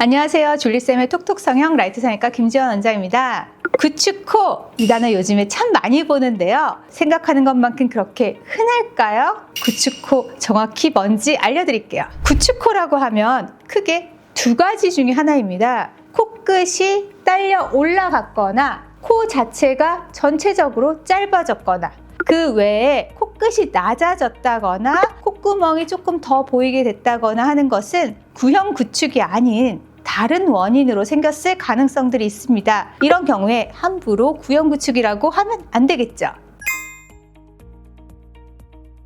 안녕하세요. 줄리쌤의 톡톡 성형 라이트 성형외과 김지원 원장입니다. 구축코, 이 단어 요즘에 참 많이 보는데요. 생각하는 것만큼 그렇게 흔할까요? 구축코 정확히 뭔지 알려드릴게요. 구축코라고 하면 크게 두 가지 중에 하나입니다. 코끝이 딸려 올라갔거나 코 자체가 전체적으로 짧아졌거나 그 외에 코끝이 낮아졌다거나 콧구멍이 조금 더 보이게 됐다거나 하는 것은 구형 구축이 아닌 다른 원인으로 생겼을 가능성들이 있습니다. 이런 경우에 함부로 구형 구축이라고 하면 안 되겠죠.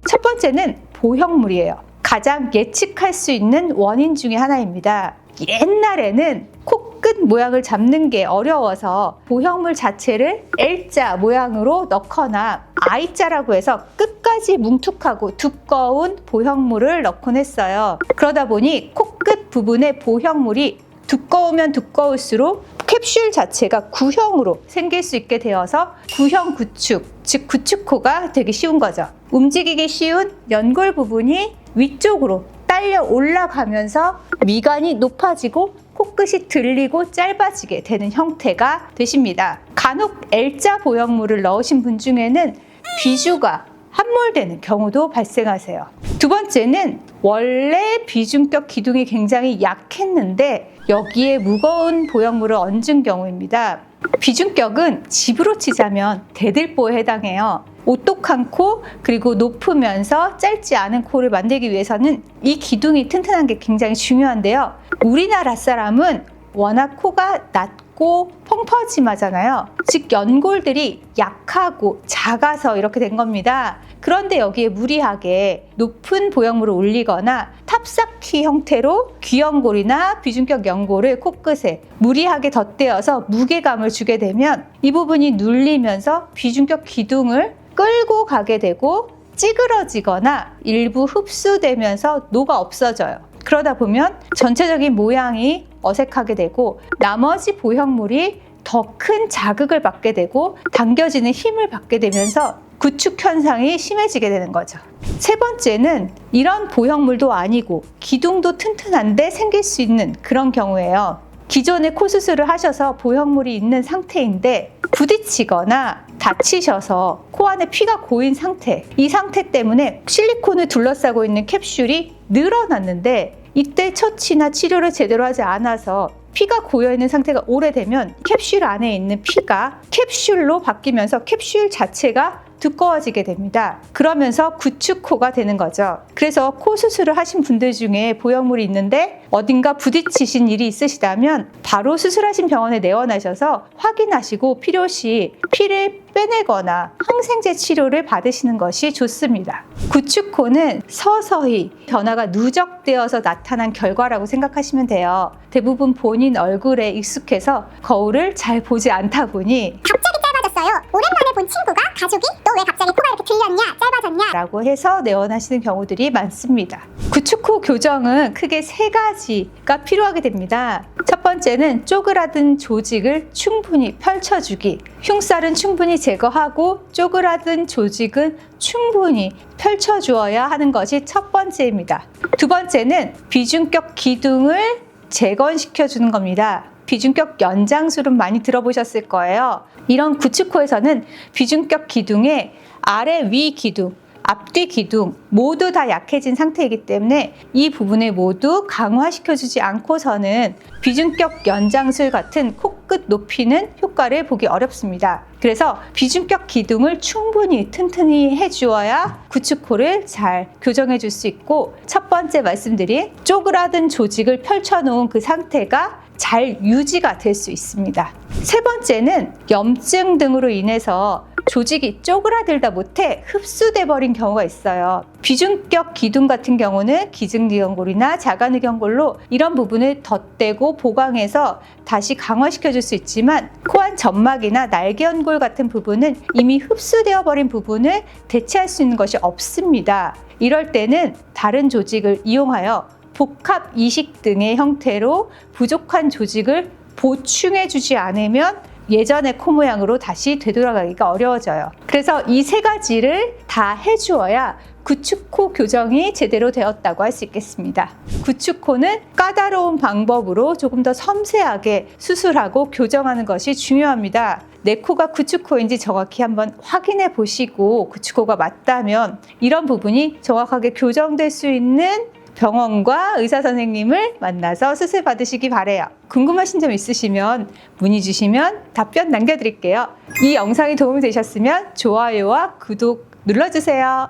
첫 번째는 보형물이에요. 가장 예측할 수 있는 원인 중에 하나입니다. 옛날에는 코끝 모양을 잡는 게 어려워서 보형물 자체를 L자 모양으로 넣거나 I자라고 해서 끝까지 뭉툭하고 두꺼운 보형물을 넣곤 했어요. 그러다 보니 코끝 부분의 보형물이 두꺼우면 두꺼울수록 캡슐 자체가 구형으로 생길 수 있게 되어서 구형 구축, 즉 구축코가 되기 쉬운 거죠. 움직이기 쉬운 연골 부분이 위쪽으로 딸려 올라가면서 미간이 높아지고 코끝이 들리고 짧아지게 되는 형태가 되십니다. 간혹 L자 보형물을 넣으신 분 중에는 비주가 함몰되는 경우도 발생하세요. 두 번째는 원래 비중격 기둥이 굉장히 약했는데 여기에 무거운 보형물을 얹은 경우입니다. 비중격은 집으로 치자면 대들보에 해당해요. 오똑한 코 그리고 높으면서 짧지 않은 코를 만들기 위해서는 이 기둥이 튼튼한 게 굉장히 중요한데요. 우리나라 사람은 워낙 코가 낮고 펑퍼짐하잖아요. 즉 연골들이 약하고 작아서 이렇게 된 겁니다. 그런데 여기에 무리하게 높은 보형물을 올리거나 탑쌓기 형태로 귀연골이나 비중격 연골을 코끝에 무리하게 덧대어서 무게감을 주게 되면 이 부분이 눌리면서 비중격 기둥을 끌고 가게 되고 찌그러지거나 일부 흡수되면서 녹아 없어져요. 그러다 보면 전체적인 모양이 어색하게 되고 나머지 보형물이 더 큰 자극을 받게 되고 당겨지는 힘을 받게 되면서 구축 현상이 심해지게 되는 거죠. 세 번째는 이런 보형물도 아니고 기둥도 튼튼한데 생길 수 있는 그런 경우예요. 기존에 코 수술을 하셔서 보형물이 있는 상태인데 부딪히거나 다치셔서 코 안에 피가 고인 상태, 이 상태 때문에 실리콘을 둘러싸고 있는 캡슐이 늘어났는데 이때 처치나 치료를 제대로 하지 않아서 피가 고여있는 상태가 오래되면 캡슐 안에 있는 피가 캡슐로 바뀌면서 캡슐 자체가 두꺼워지게 됩니다. 그러면서 구축코가 되는 거죠. 그래서 코 수술을 하신 분들 중에 보형물이 있는데 어딘가 부딪히신 일이 있으시다면 바로 수술하신 병원에 내원하셔서 확인하시고 필요시 피를 빼내거나 항생제 치료를 받으시는 것이 좋습니다. 구축코는 서서히 변화가 누적되어서 나타난 결과라고 생각하시면 돼요. 대부분 본인 얼굴에 익숙해서 거울을 잘 보지 않다 보니 갑자기 짧아졌어요. 오랜만에 본 친구가 가족이 너 왜 갑자기 코가 이렇게 들렸냐 짧아졌냐 라고 해서 내원하시는 경우들이 많습니다. 구축코 교정은 크게 세 가지가 필요하게 됩니다. 첫 번째는 쪼그라든 조직을 충분히 펼쳐주기. 흉살은 충분히 제거하고 쪼그라든 조직은 충분히 펼쳐주어야 하는 것이 첫 번째입니다. 두 번째는 비중격 기둥을 재건시켜주는 겁니다. 비중격 연장술은 많이 들어보셨을 거예요. 이런 구축코에서는 비중격 기둥의 아래 위 기둥, 앞뒤 기둥 모두 다 약해진 상태이기 때문에 이 부분을 모두 강화시켜주지 않고서는 비중격 연장술 같은 코끝 높이는 효과를 보기 어렵습니다. 그래서 비중격 기둥을 충분히 튼튼히 해주어야 구축코를 잘 교정해 줄 수 있고 첫 번째 말씀드린 쪼그라든 조직을 펼쳐놓은 그 상태가 잘 유지가 될 수 있습니다. 세 번째는 염증 등으로 인해서 조직이 쪼그라들다 못해 흡수돼 버린 경우가 있어요. 비중격 기둥 같은 경우는 기증기연골이나 자가늑연골로 이런 부분을 덧대고 보강해서 다시 강화시켜 줄 수 있지만 코안 점막이나 날개연골 같은 부분은 이미 흡수되어 버린 부분을 대체할 수 있는 것이 없습니다. 이럴 때는 다른 조직을 이용하여 복합 이식 등의 형태로 부족한 조직을 보충해 주지 않으면 예전의 코 모양으로 다시 되돌아가기가 어려워져요. 그래서 이 세 가지를 다 해주어야 구축코 교정이 제대로 되었다고 할 수 있겠습니다. 구축코는 까다로운 방법으로 조금 더 섬세하게 수술하고 교정하는 것이 중요합니다. 내 코가 구축코인지 정확히 한번 확인해 보시고 구축코가 맞다면 이런 부분이 정확하게 교정될 수 있는 병원과 의사 선생님을 만나서 수술 받으시기 바래요. 궁금하신 점 있으시면 문의 주시면 답변 남겨드릴게요. 이 영상이 도움이 되셨으면 좋아요와 구독 눌러주세요.